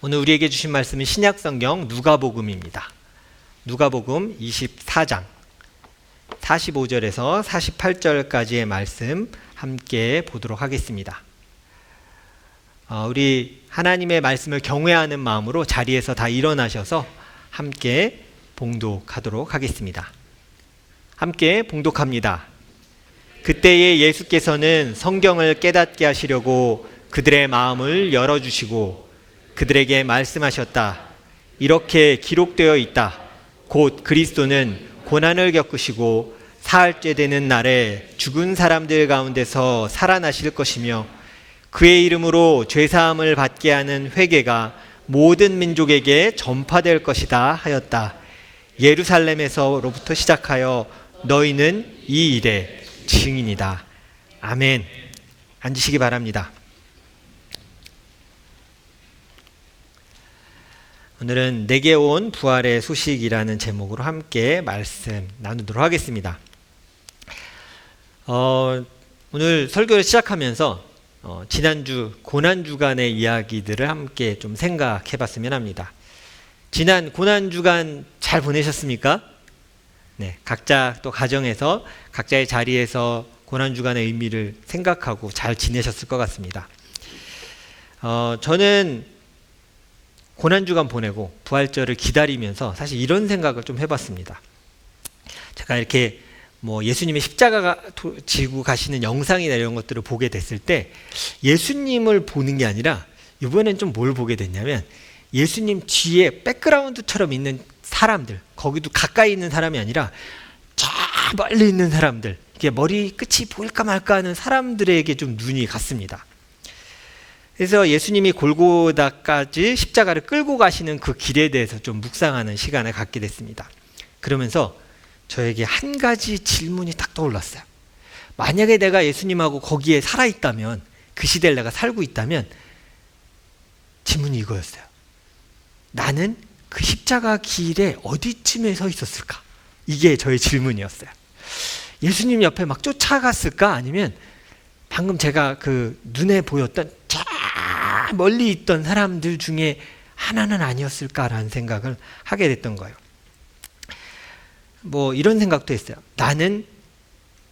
오늘 우리에게 주신 말씀은 신약성경 누가복음입니다. 누가복음 24장 45절에서 48절까지의 말씀 함께 보도록 하겠습니다. 우리 하나님의 말씀을 경외하는 마음으로 자리에서 다 일어나셔서 함께 봉독하도록 하겠습니다. 함께 봉독합니다. 그때에 예수께서는 성경을 깨닫게 하시려고 그들의 마음을 열어주시고 그들에게 말씀하셨다. 이렇게 기록되어 있다. 곧 그리스도는 고난을 겪으시고 사흘째 되는 날에 죽은 사람들 가운데서 살아나실 것이며 그의 이름으로 죄사함을 받게 하는 회개가 모든 민족에게 전파될 것이다 하였다. 예루살렘에서로부터 시작하여 너희는 이 일의 증인이다. 아멘. 앉으시기 바랍니다. 오늘은 내게 온 부활의 소식이라는 제목으로 함께 말씀 나누도록 하겠습니다. 오늘 설교를 시작하면서 지난주 고난주간의 이야기들을 함께 좀 생각해 봤으면 합니다. 지난 고난주간 잘 보내셨습니까? 네, 각자 또 가정에서 각자의 자리에서 고난주간의 의미를 생각하고 잘 지내셨을 것 같습니다. 저는 고난주간 보내고 부활절을 기다리면서 사실 이런 생각을 좀 해봤습니다. 제가 이렇게 예수님의 십자가 지고 가시는 영상이나 이런 것들을 보게 됐을 때 예수님을 보는 게 아니라 이번엔 좀 뭘 보게 됐냐면 예수님 뒤에 백그라운드처럼 있는 사람들, 거기도 가까이 있는 사람이 아니라 저 멀리 있는 사람들, 이게 머리 끝이 보일까 말까 하는 사람들에게 좀 눈이 갔습니다. 그래서 예수님이 골고다까지 십자가를 끌고 가시는 그 길에 대해서 좀 묵상하는 시간을 갖게 됐습니다. 그러면서 저에게 한 가지 질문이 딱 떠올랐어요. 만약에 내가 예수님하고 거기에 살아있다면, 그 시대를 내가 살고 있다면 질문이 이거였어요. 나는 그 십자가 길에 어디쯤에 서 있었을까? 이게 저의 질문이었어요. 예수님 옆에 막 쫓아갔을까? 아니면 방금 제가 그 눈에 보였던 저 멀리 있던 사람들 중에 하나는 아니었을까라는 생각을 하게 됐던 거예요. 이런 생각도 했어요. 나는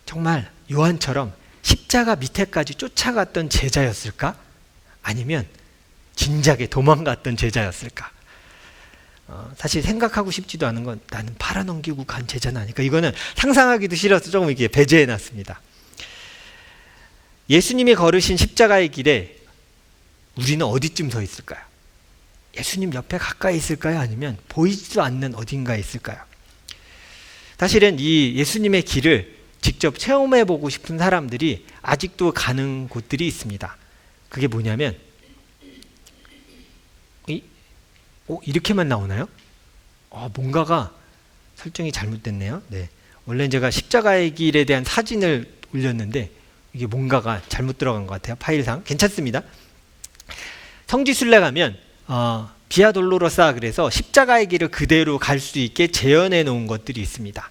정말 요한처럼 십자가 밑에까지 쫓아갔던 제자였을까? 아니면 진작에 도망갔던 제자였을까? 사실 생각하고 싶지도 않은 건 나는 팔아넘기고 간 제자는 아닐까? 이거는 상상하기도 싫어서 조금 이렇게 배제해놨습니다. 예수님이 걸으신 십자가의 길에 우리는 어디쯤 서 있을까요? 예수님 옆에 가까이 있을까요? 아니면 보이지도 않는 어딘가에 있을까요? 사실은 이 예수님의 길을 직접 체험해보고 싶은 사람들이 아직도 가는 곳들이 있습니다. 그게 뭐냐면 이렇게만 나오나요? 뭔가가 설정이 잘못됐네요. 네. 원래 제가 십자가의 길에 대한 사진을 올렸는데 이게 뭔가가 잘못 들어간 것 같아요. 파일상. 괜찮습니다. 성지순례 가면 비아 돌로로사, 그래서 십자가의 길을 그대로 갈 수 있게 재현해 놓은 것들이 있습니다.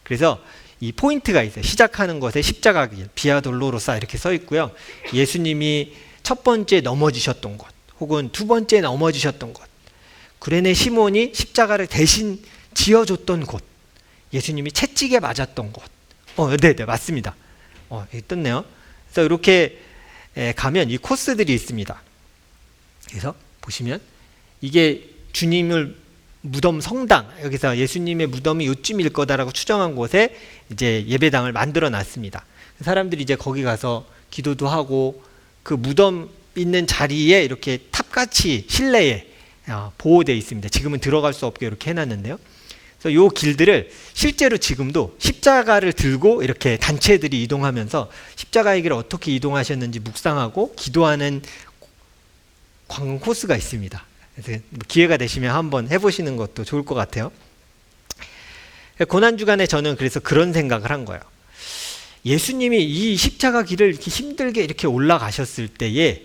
그래서 이 포인트가 있어요. 시작하는 것에 십자가 길, 비아 돌로로사 이렇게 써 있고요. 예수님이 첫 번째 넘어지셨던 곳, 혹은 두 번째 넘어지셨던 곳, 구레네 시몬이 십자가를 대신 지어줬던 곳, 예수님이 채찍에 맞았던 곳. 네, 맞습니다. 여기 떴네요. 그래서 이렇게 가면 이 코스들이 있습니다. 그래서 보시면 이게 주님을 무덤 성당, 여기서 예수님의 무덤이 요쯤일 거다라고 추정한 곳에 이제 예배당을 만들어 놨습니다. 사람들이 이제 거기 가서 기도도 하고 그 무덤 있는 자리에 이렇게 탑같이 실내에 보호되어 있습니다. 지금은 들어갈 수 없게 이렇게 해놨는데요. 그래서 이 길들을 실제로 지금도 십자가를 들고 이렇게 단체들이 이동하면서 십자가의 길을 어떻게 이동하셨는지 묵상하고 기도하는 관광 코스가 있습니다. 그래서 기회가 되시면 한번 해보시는 것도 좋을 것 같아요. 고난주간에 저는 그래서 그런 생각을 한 거예요. 예수님이 이 십자가 길을 이렇게 힘들게 이렇게 올라가셨을 때에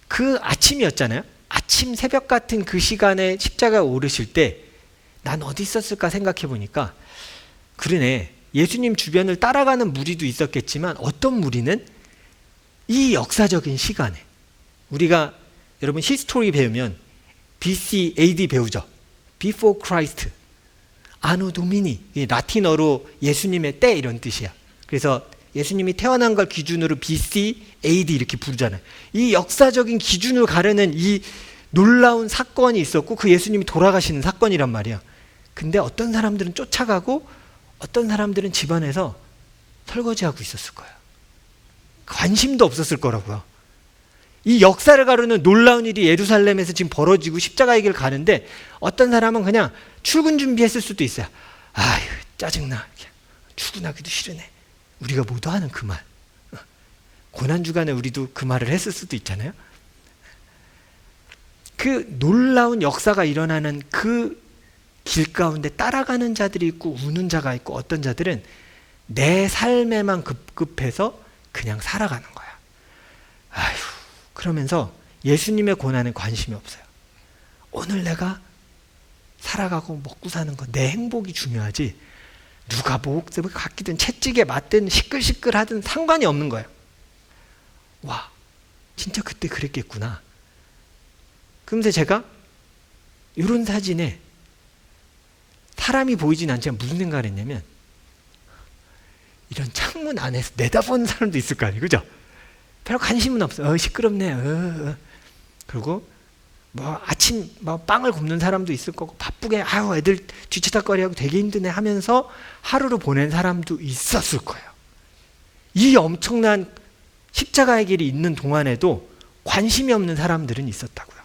그 아침이었잖아요. 아침 새벽 같은 그 시간에 십자가에 오르실 때 난 어디 있었을까 생각해 보니까 그러네. 예수님 주변을 따라가는 무리도 있었겠지만 어떤 무리는 이 역사적인 시간에 우리가 여러분 히스토리 배우면 BC, AD 배우죠. Before Christ, 아노 도미니, 라틴어로 예수님의 때 이런 뜻이야. 그래서 예수님이 태어난 걸 기준으로 BC, AD 이렇게 부르잖아요. 이 역사적인 기준을 가르는 이 놀라운 사건이 있었고 그 예수님이 돌아가시는 사건이란 말이야. 근데 어떤 사람들은 쫓아가고 어떤 사람들은 집안에서 설거지하고 있었을 거예요. 관심도 없었을 거라고요. 이 역사를 가르는 놀라운 일이 예루살렘에서 지금 벌어지고 십자가의 길 가는데 어떤 사람은 그냥 출근 준비했을 수도 있어요. 아유 짜증나, 출근하기도 싫으네. 우리가 모두 하는 그 말. 고난주간에 우리도 그 말을 했을 수도 있잖아요. 그 놀라운 역사가 일어나는 그 길 가운데 따라가는 자들이 있고 우는 자가 있고 어떤 자들은 내 삶에만 급급해서 그냥 살아가는 거야. 아휴, 그러면서 예수님의 고난에 관심이 없어요. 오늘 내가 살아가고 먹고 사는 거, 내 행복이 중요하지 누가 목숨을 갖기든 채찍에 맞든 시끌시끌하든 상관이 없는 거예요. 와, 진짜 그때 그랬겠구나. 그러면서 제가 이런 사진에 사람이 보이진 않지만 무슨 생각을 했냐면 이런 창문 안에서 내다보는 사람도 있을 거 아니에요, 그죠? 별 관심은 없어. 시끄럽네. 그리고 뭐 아침 뭐 빵을 굽는 사람도 있을 거고 바쁘게 아유 애들 뒤치다거리하고 되게 힘드네 하면서 하루를 보낸 사람도 있었을 거예요. 이 엄청난 십자가의 길이 있는 동안에도 관심이 없는 사람들은 있었다고요.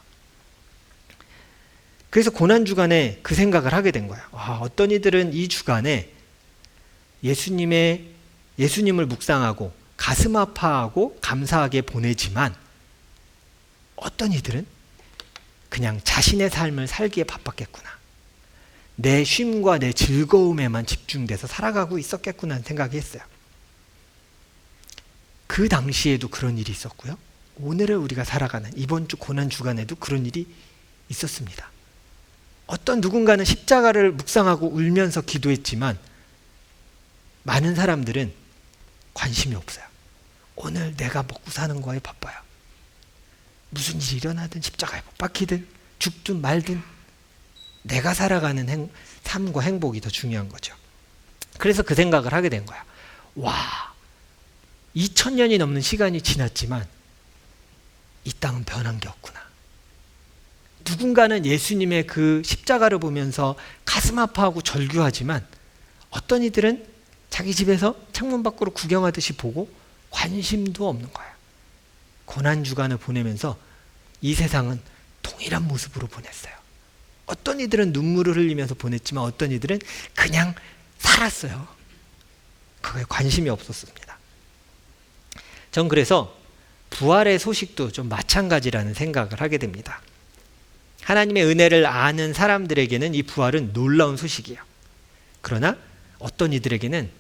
그래서 고난주간에 그 생각을 하게 된 거예요. 어떤 이들은 이 주간에 예수님을 묵상하고 가슴 아파하고 감사하게 보내지만 어떤 이들은 그냥 자신의 삶을 살기에 바빴겠구나. 내 쉼과 내 즐거움에만 집중돼서 살아가고 있었겠구나 하는 생각이 했어요. 그 당시에도 그런 일이 있었고요. 오늘을 우리가 살아가는 이번 주 고난주간에도 그런 일이 있었습니다. 어떤 누군가는 십자가를 묵상하고 울면서 기도했지만 많은 사람들은 관심이 없어요. 오늘 내가 먹고 사는 거에 바빠요. 무슨 일이 일어나든 십자가에 못 박히든 죽든 말든 내가 살아가는 삶과 행복이 더 중요한 거죠. 그래서 그 생각을 하게 된 거야. 와, 2000년이 넘는 시간이 지났지만 이 땅은 변한 게 없구나. 누군가는 예수님의 그 십자가를 보면서 가슴 아파하고 절규하지만 어떤 이들은 자기 집에서 창문 밖으로 구경하듯이 보고 관심도 없는 거야. 고난주간을 보내면서 이 세상은 동일한 모습으로 보냈어요. 어떤 이들은 눈물을 흘리면서 보냈지만 어떤 이들은 그냥 살았어요. 그거에 관심이 없었습니다. 전 그래서 부활의 소식도 좀 마찬가지라는 생각을 하게 됩니다. 하나님의 은혜를 아는 사람들에게는 이 부활은 놀라운 소식이에요. 그러나 어떤 이들에게는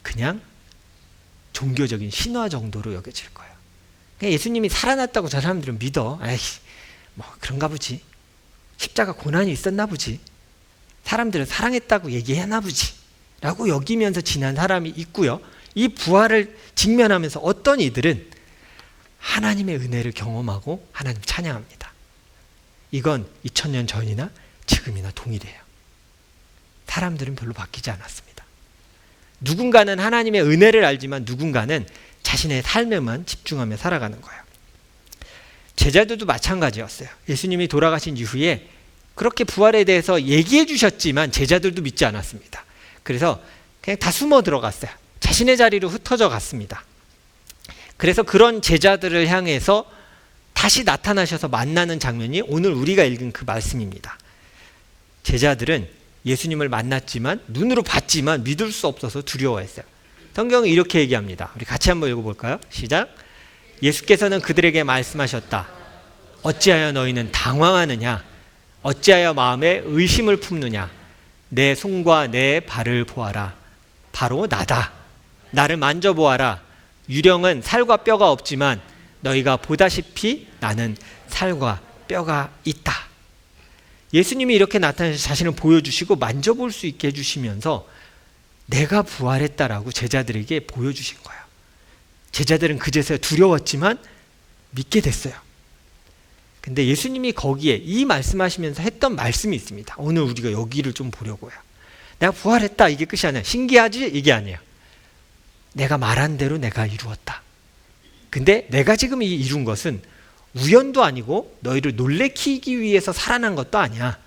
그냥 종교적인 신화 정도로 여겨질 거예요. 그냥 예수님이 살아났다고 저 사람들은 믿어. 에이, 뭐 그런가 보지. 십자가 고난이 있었나 보지. 사람들은 사랑했다고 얘기했나 보지. 라고 여기면서 지난 사람이 있고요. 이 부활을 직면하면서 어떤 이들은 하나님의 은혜를 경험하고 하나님 찬양합니다. 이건 2000년 전이나 지금이나 동일해요. 사람들은 별로 바뀌지 않았습니다. 누군가는 하나님의 은혜를 알지만 누군가는 자신의 삶에만 집중하며 살아가는 거예요. 제자들도 마찬가지였어요. 예수님이 돌아가신 이후에 그렇게 부활에 대해서 얘기해 주셨지만 제자들도 믿지 않았습니다. 그래서 그냥 다 숨어 들어갔어요. 자신의 자리로 흩어져 갔습니다. 그래서 그런 제자들을 향해서 다시 나타나셔서 만나는 장면이 오늘 우리가 읽은 그 말씀입니다. 제자들은 예수님을 만났지만 눈으로 봤지만 믿을 수 없어서 두려워했어요. 성경은 이렇게 얘기합니다. 우리 같이 한번 읽어볼까요? 시작. 예수께서는 그들에게 말씀하셨다. 어찌하여 너희는 당황하느냐? 어찌하여 마음에 의심을 품느냐? 내 손과 내 발을 보아라. 바로 나다. 나를 만져보아라. 유령은 살과 뼈가 없지만 너희가 보다시피 나는 살과 뼈가 있다. 예수님이 이렇게 나타나서 자신을 보여주시고 만져볼 수 있게 해주시면서 내가 부활했다라고 제자들에게 보여주신 거예요. 제자들은 그제서야 두려웠지만 믿게 됐어요. 근데 예수님이 거기에 이 말씀하시면서 했던 말씀이 있습니다. 오늘 우리가 여기를 좀 보려고요. 내가 부활했다 이게 끝이 아니야. 신기하지? 이게 아니에요. 내가 말한 대로 내가 이루었다. 근데 내가 지금 이룬 것은 우연도 아니고 너희를 놀래키기 위해서 살아난 것도 아니야.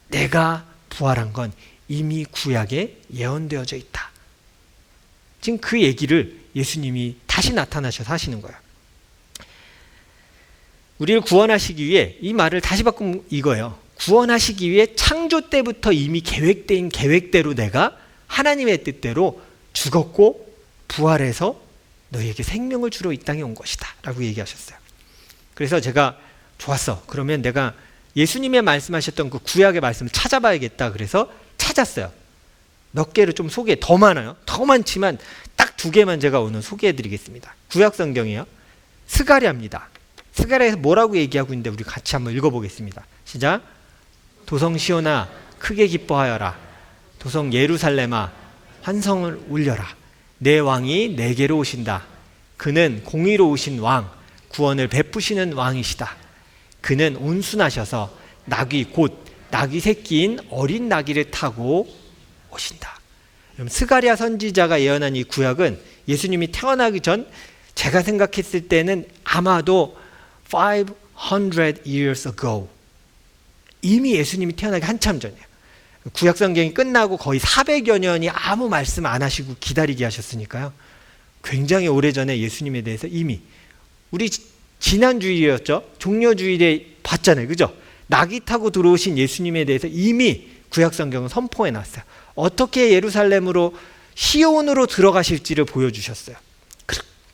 내가 부활한 건 이미 구약에 예언되어져 있다. 지금 그 얘기를 예수님이 다시 나타나셔서 하시는 거예요. 우리를 구원하시기 위해 이 말을 다시 바꾸면 이거예요. 구원하시기 위해 창조 때부터 이미 계획된 계획대로 내가 하나님의 뜻대로 죽었고 부활해서 너희에게 생명을 주러 이 땅에 온 것이다 라고 얘기하셨어요. 그래서 제가 좋았어. 그러면 내가 예수님의 말씀하셨던 그 구약의 말씀을 찾아봐야겠다. 그래서 찾았어요. 몇 개를 좀 소개해. 더 많아요. 더 많지만 딱 2개만 제가 오늘 소개해 드리겠습니다. 구약 성경이에요. 스가랴입니다. 스가랴에서 뭐라고 얘기하고 있는데 우리 같이 한번 읽어보겠습니다. 시작. 도성 시온아 크게 기뻐하여라. 도성 예루살렘아 환성을 울려라. 내 왕이 내게로 오신다. 그는 공의로우신 왕, 구원을 베푸시는 왕이시다. 그는 온순하셔서 나귀 곧 나귀 새끼인 어린 나귀를 타고 오신다. 스가랴 선지자가 예언한 이 구약은 예수님이 태어나기 전 제가 생각했을 때는 아마도 500 years ago 이미 예수님이 태어나기 한참 전이에요. 구약 성경이 끝나고 거의 400여 년이 아무 말씀 안 하시고 기다리게 하셨으니까요. 굉장히 오래전에 예수님에 대해서 이미 우리 지난 주일이었죠. 종려주일에 봤잖아요. 그죠? 나귀 타고 들어오신 예수님에 대해서 이미 구약 성경은 선포해 놨어요. 어떻게 예루살렘으로 시온으로 들어가실지를 보여주셨어요.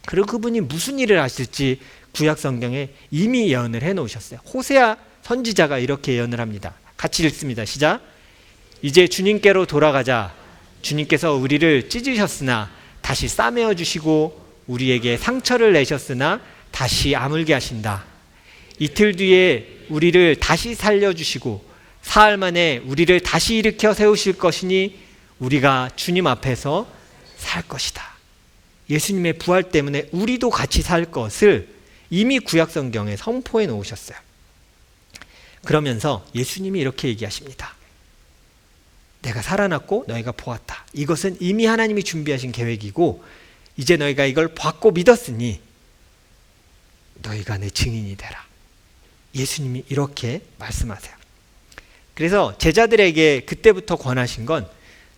그리고 그분이 무슨 일을 하실지 구약 성경에 이미 예언을 해 놓으셨어요. 호세아 선지자가 이렇게 예언을 합니다. 같이 읽습니다. 시작. 이제 주님께로 돌아가자. 주님께서 우리를 찢으셨으나 다시 싸매어 주시고 우리에게 상처를 내셨으나 다시 아물게 하신다. 이틀 뒤에 우리를 다시 살려주시고 사흘 만에 우리를 다시 일으켜 세우실 것이니 우리가 주님 앞에서 살 것이다. 예수님의 부활 때문에 우리도 같이 살 것을 이미 구약 성경에 선포해 놓으셨어요. 그러면서 예수님이 이렇게 얘기하십니다. 내가 살아났고 너희가 보았다. 이것은 이미 하나님이 준비하신 계획이고 이제 너희가 이걸 봤고 믿었으니 너희가 내 증인이 되라. 예수님이 이렇게 말씀하세요. 그래서 제자들에게 그때부터 권하신 건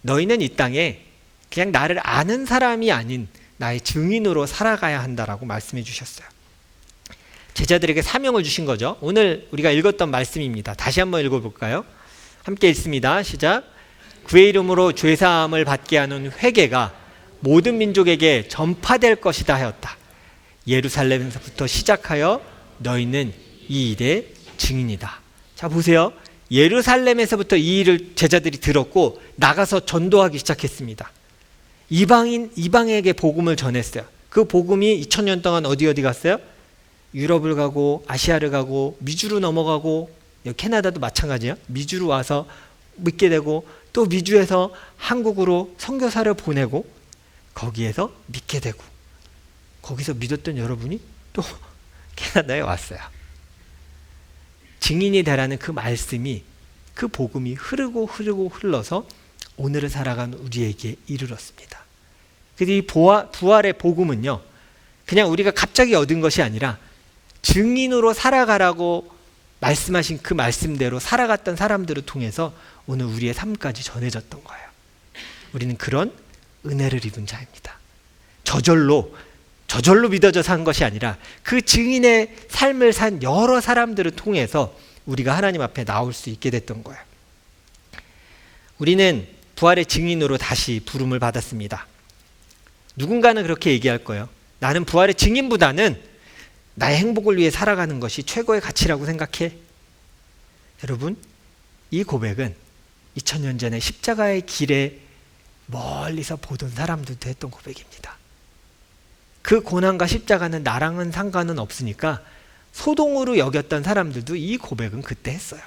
너희는 이 땅에 그냥 나를 아는 사람이 아닌 나의 증인으로 살아가야 한다라고 말씀해 주셨어요. 제자들에게 사명을 주신 거죠. 오늘 우리가 읽었던 말씀입니다. 다시 한번 읽어볼까요? 함께 읽습니다. 시작. 그의 이름으로 죄사함을 받게 하는 회개가 모든 민족에게 전파될 것이다 하였다. 예루살렘에서부터 시작하여 너희는 이 일의 증인이다. 자 보세요. 예루살렘에서부터 이 일을 제자들이 들었고 나가서 전도하기 시작했습니다. 이방에게 복음을 전했어요. 그 복음이 2000년 동안 어디 갔어요? 유럽을 가고 아시아를 가고 미주로 넘어가고 캐나다도 마찬가지예요. 미주로 와서 믿게 되고 또 미주에서 한국으로 선교사를 보내고 거기에서 믿게 되고 거기서 믿었던 여러분이 또 캐나다에 왔어요. 증인이 되라는 그 말씀이 그 복음이 흐르고 흘러서 오늘을 살아가는 우리에게 이르렀습니다. 그래서 이 부활의 복음은요 그냥 우리가 갑자기 얻은 것이 아니라 증인으로 살아가라고 말씀하신 그 말씀대로 살아갔던 사람들을 통해서 오늘 우리의 삶까지 전해졌던 거예요. 우리는 그런 은혜를 입은 자입니다. 저절로 믿어져서 한 것이 아니라 그 증인의 삶을 산 여러 사람들을 통해서 우리가 하나님 앞에 나올 수 있게 됐던 거예요. 우리는 부활의 증인으로 다시 부름을 받았습니다. 누군가는 그렇게 얘기할 거예요. 나는 부활의 증인보다는 나의 행복을 위해 살아가는 것이 최고의 가치라고 생각해. 여러분, 이 고백은 2000년 전에 십자가의 길에 멀리서 보던 사람들도 했던 고백입니다. 그 고난과 십자가는 나랑은 상관은 없으니까 소동으로 여겼던 사람들도 이 고백은 그때 했어요.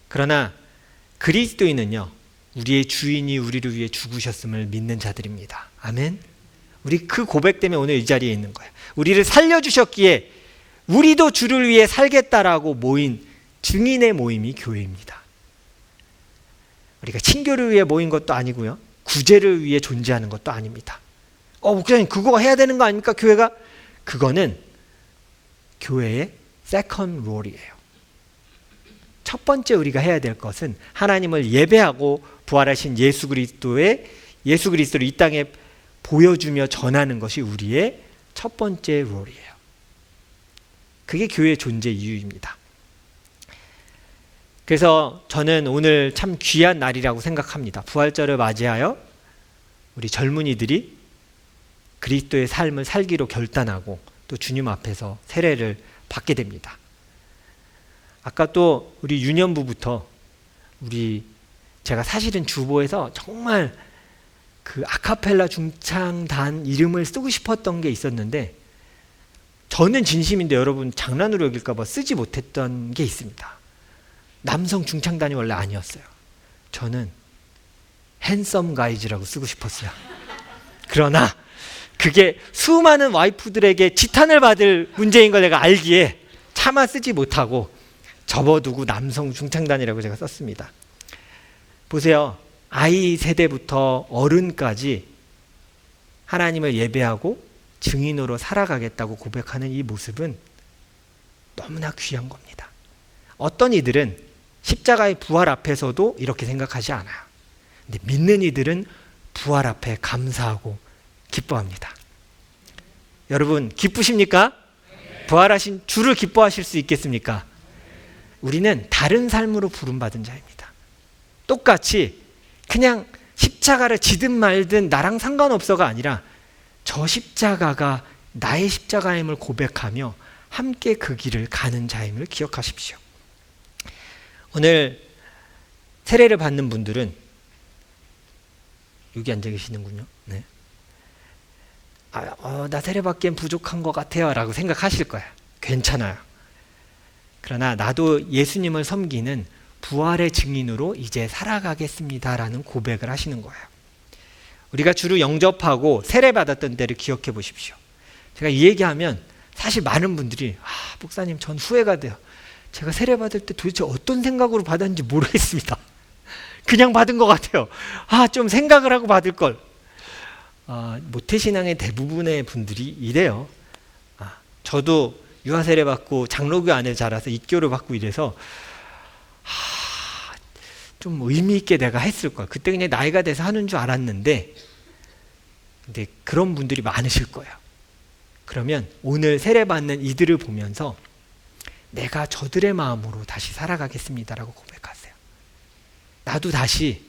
그러나 그리스도인은요, 우리의 주인이 우리를 위해 죽으셨음을 믿는 자들입니다. 아멘. 우리 그 고백 때문에 오늘 이 자리에 있는 거예요. 우리를 살려주셨기에 우리도 주를 위해 살겠다라고 모인 증인의 모임이 교회입니다. 우리가 친교를 위해 모인 것도 아니고요. 구제를 위해 존재하는 것도 아닙니다. 목사님 그거 해야 되는 거 아닙니까? 교회가? 그거는 교회의 세컨 롤이에요. 첫 번째 우리가 해야 될 것은 하나님을 예배하고 부활하신 예수 그리스도를 이 땅에 보여주며 전하는 것이 우리의 첫 번째 롤이에요. 그게 교회의 존재 이유입니다. 그래서 저는 오늘 참 귀한 날이라고 생각합니다. 부활절을 맞이하여 우리 젊은이들이 그리스도의 삶을 살기로 결단하고 또 주님 앞에서 세례를 받게 됩니다. 아까 또 우리 유년부부터 제가 사실은 주보에서 정말 그 아카펠라 중창단 이름을 쓰고 싶었던 게 있었는데 저는 진심인데 여러분 장난으로 여길까 봐 쓰지 못했던 게 있습니다. 남성 중창단이 원래 아니었어요. 저는 핸섬 가이즈라고 쓰고 싶었어요. 그러나 그게 수많은 와이프들에게 지탄을 받을 문제인 걸 내가 알기에 차마 쓰지 못하고 접어두고 남성 중창단이라고 제가 썼습니다. 보세요. 아이 세대부터 어른까지 하나님을 예배하고 증인으로 살아가겠다고 고백하는 이 모습은 너무나 귀한 겁니다. 어떤 이들은 십자가의 부활 앞에서도 이렇게 생각하지 않아요. 근데 믿는 이들은 부활 앞에 감사하고 기뻐합니다. 여러분 기쁘십니까? 부활하신 주를 기뻐하실 수 있겠습니까? 우리는 다른 삶으로 부름받은 자입니다. 똑같이 그냥 십자가를 지든 말든 나랑 상관없어가 아니라 저 십자가가 나의 십자가임을 고백하며 함께 그 길을 가는 자임을 기억하십시오. 오늘 세례를 받는 분들은 여기 앉아 계시는군요. 네. 나 세례 받기엔 부족한 것 같아요 라고 생각하실 거예요. 괜찮아요. 그러나 나도 예수님을 섬기는 부활의 증인으로 이제 살아가겠습니다 라는 고백을 하시는 거예요. 우리가 주로 영접하고 세례 받았던 때를 기억해 보십시오. 제가 이 얘기하면 사실 많은 분들이 목사님 전 후회가 돼요. 제가 세례 받을 때 도대체 어떤 생각으로 받았는지 모르겠습니다. 그냥 받은 것 같아요. 좀 생각을 하고 받을 걸. 모태신앙의 대부분의 분들이 이래요. 저도 유아세례 받고 장로교 안에 자라서 입교를 받고 이래서 좀 의미 있게 내가 했을 걸. 그때 그냥 나이가 돼서 하는 줄 알았는데 근데 그런 분들이 많으실 거예요. 그러면 오늘 세례 받는 이들을 보면서 내가 저들의 마음으로 다시 살아가겠습니다라고 고백하세요. 나도 다시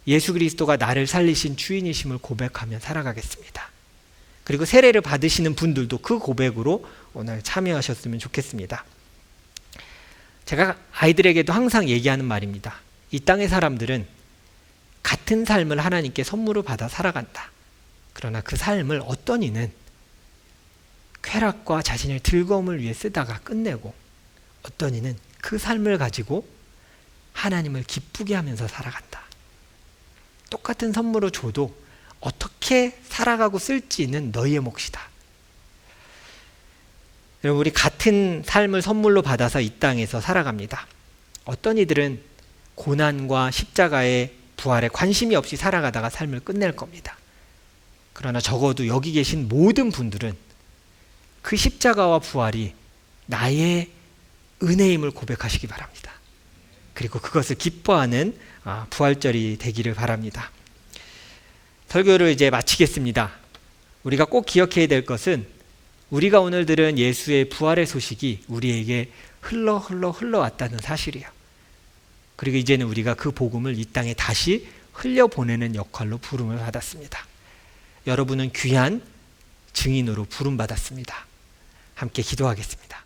예수 그리스도가 나를 살리신 주인이심을 고백하며 살아가겠습니다. 그리고 세례를 받으시는 분들도 그 고백으로 오늘 참여하셨으면 좋겠습니다. 제가 아이들에게도 항상 얘기하는 말입니다. 이 땅의 사람들은 같은 삶을 하나님께 선물을 받아 살아간다. 그러나 그 삶을 어떤 이는 쾌락과 자신의 즐거움을 위해 쓰다가 끝내고 어떤 이는 그 삶을 가지고 하나님을 기쁘게 하면서 살아간다. 똑같은 선물을 줘도 어떻게 살아가고 쓸지는 너희의 몫이다. 여러분 우리 같은 삶을 선물로 받아서 이 땅에서 살아갑니다. 어떤 이들은 고난과 십자가의 부활에 관심이 없이 살아가다가 삶을 끝낼 겁니다. 그러나 적어도 여기 계신 모든 분들은 그 십자가와 부활이 나의 은혜임을 고백하시기 바랍니다. 그리고 그것을 기뻐하는 부활절이 되기를 바랍니다. 설교를 이제 마치겠습니다. 우리가 꼭 기억해야 될 것은 우리가 오늘 들은 예수의 부활의 소식이 우리에게 흘러왔다는 사실이에요. 그리고 이제는 우리가 그 복음을 이 땅에 다시 흘려보내는 역할로 부름을 받았습니다. 여러분은 귀한 증인으로 부름받았습니다. 함께 기도하겠습니다.